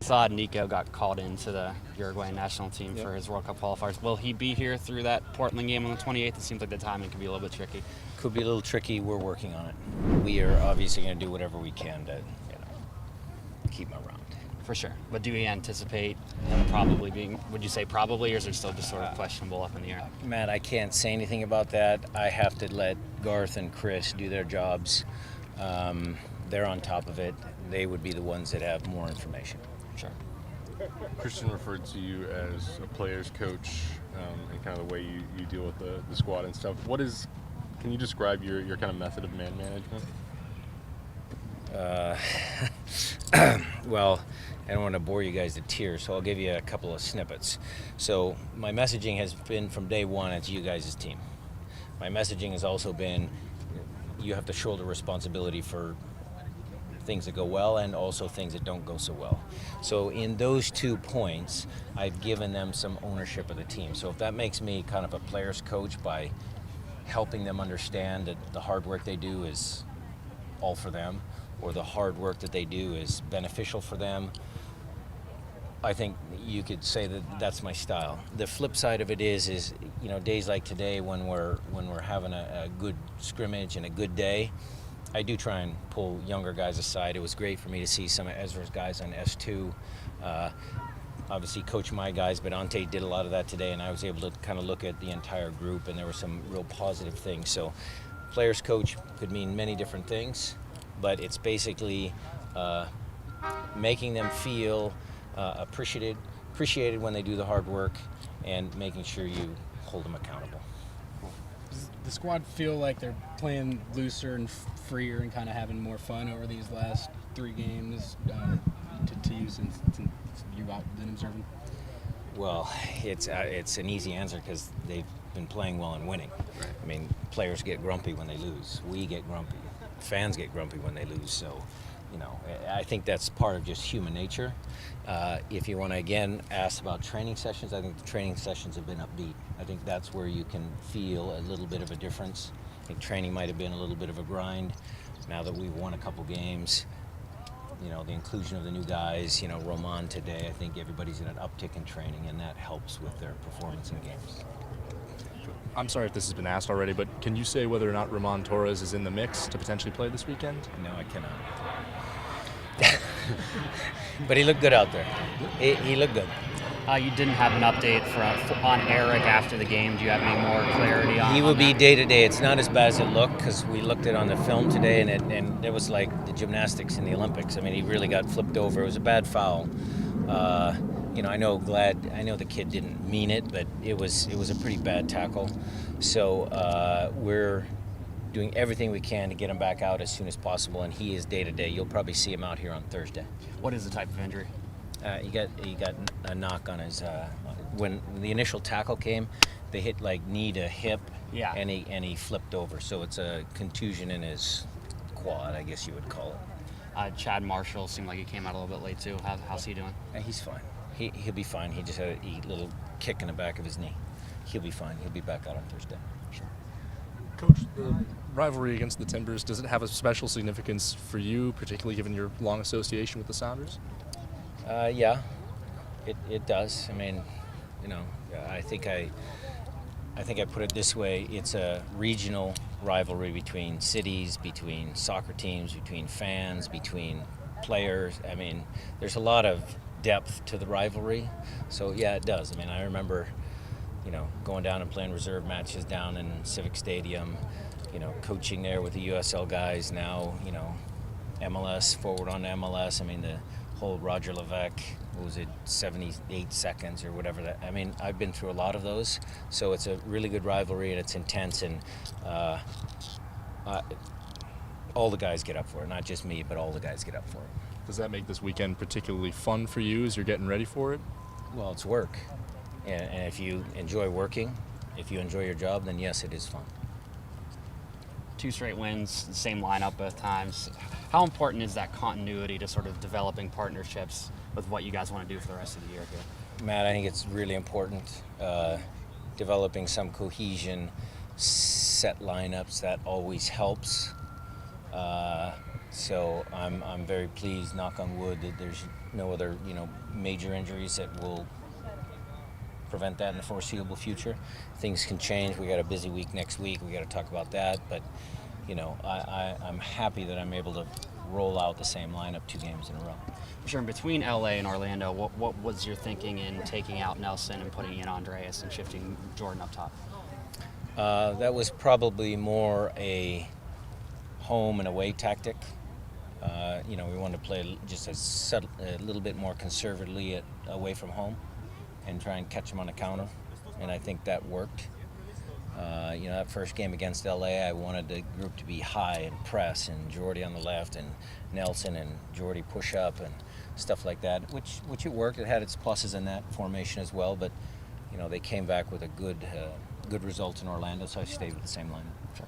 Saw Nico got called into the Uruguay national team Yep. for his World Cup qualifiers. Will he be here through that Portland game on the 28th? It seems like the timing could be a little bit tricky. Could be a little tricky. We're working on it. We are obviously going to do whatever we can to, keep him around. For sure. But do you anticipate him probably being, would you say probably, or is it still just sort of questionable up in the air? Matt, I can't say anything about that. I have to let Garth and Chris do their jobs. They're on top of it. They would be the ones that have more information. Sure. Christian referred to you as a player's coach and kind of the way you deal with the squad and stuff. Can you describe your kind of method of man management? Well, I don't want to bore you guys to tears, so I'll give you a couple of snippets. So my messaging has been from day one, it's you guys' team. My messaging has also been you have to shoulder responsibility for things that go well and also things that don't go so well. So in those 2 points, I've given them some ownership of the team. So if that makes me kind of a player's coach by helping them understand that the hard work they do is all for them, or the hard work that they do is beneficial for them, I think you could say that that's my style. The flip side of it is days like today when we're having a good scrimmage and a good day, I do try and pull younger guys aside. It was great for me to see some of Ezra's guys on S2. Obviously coach my guys, but Ante did a lot of that today, and I was able to kind of look at the entire group, and there were some real positive things. So players coach could mean many different things, but it's basically making them feel appreciated when they do the hard work, and making sure you hold them accountable. Does the squad feel like they're playing looser and freer and kind of having more fun over these last 3 games to you since you've been observing? Well, it's an easy answer because they've been playing well and winning. Right. I mean, players get grumpy when they lose. We get grumpy. Fans get grumpy when they lose. So, I think that's part of just human nature. If you want to, again, ask about training sessions, I think the training sessions have been upbeat. I think that's where you can feel a little bit of a difference. I think training might have been a little bit of a grind. Now that we've won a couple games, the inclusion of the new guys, Roman today, I think everybody's in an uptick in training, and that helps with their performance in games. I'm sorry if this has been asked already, but can you say whether or not Ramon Torres is in the mix to potentially play this weekend? No, I cannot. But he looked good out there. He looked good. You didn't have an update on Eric after the game. Do you have any more clarity on He will be that? day to day. It's not as bad as it looked because we looked at it on the film today, and it was like the gymnastics in the Olympics. I mean, he really got flipped over. It was a bad foul. I know the kid didn't mean it, but it was a pretty bad tackle. So we're doing everything we can to get him back out as soon as possible, and he is day to day. You'll probably see him out here on Thursday. What is the type of injury? He got a knock on his when the initial tackle came. They hit like knee to hip, Yeah. and he flipped over. So it's a contusion in his quad, I guess you would call it. Chad Marshall seemed like he came out a little bit late too. How's he doing? He's fine. He'll be fine. He just had a little kick in the back of his knee. He'll be fine. He'll be back out on Thursday. Sure. Coach, the rivalry against the Timbers, does it have a special significance for you, particularly given your long association with the Sounders? Yeah, it does. I mean, I think I put it this way: it's a regional rivalry between cities, between soccer teams, between fans, between players. I mean, there's a lot of depth to the rivalry. So yeah, it does. I mean, I remember, going down and playing reserve matches down in Civic Stadium, coaching there with the USL guys. Now, MLS, forward on to MLS. I mean, the whole Roger Levesque, what was it, 78 seconds or whatever that. I mean, I've been through a lot of those. So it's a really good rivalry, and it's intense, and all the guys get up for it. Not just me, but all the guys get up for it. Does that make this weekend particularly fun for you as you're getting ready for it? Well, it's work. And if you enjoy working, if you enjoy your job, then yes, it is fun. 2 straight wins, the same lineup both times. How important is that continuity to sort of developing partnerships with what you guys want to do for the rest of the year here? Matt, I think it's really important. Developing some cohesion, set lineups, that always helps. So I'm very pleased, knock on wood, that there's no other major injuries that will prevent that in the foreseeable future. Things can change. We got a busy week next week. We got to talk about that. But I'm happy that I'm able to roll out the same lineup 2 games in a row. Sure. And between LA and Orlando, what was your thinking in taking out Nelson and putting in Andreas and shifting Jordan up top? That was probably more a home and away tactic. We wanted to play just a little bit more conservatively away from home and try and catch them on the counter, and I think that worked. That first game against LA, I wanted the group to be high and press, and Jordy on the left, and Nelson and Jordy push up and stuff like that, which it worked. It had its pluses in that formation as well, but they came back with a good result in Orlando, so I stayed with the same lineup. Sure.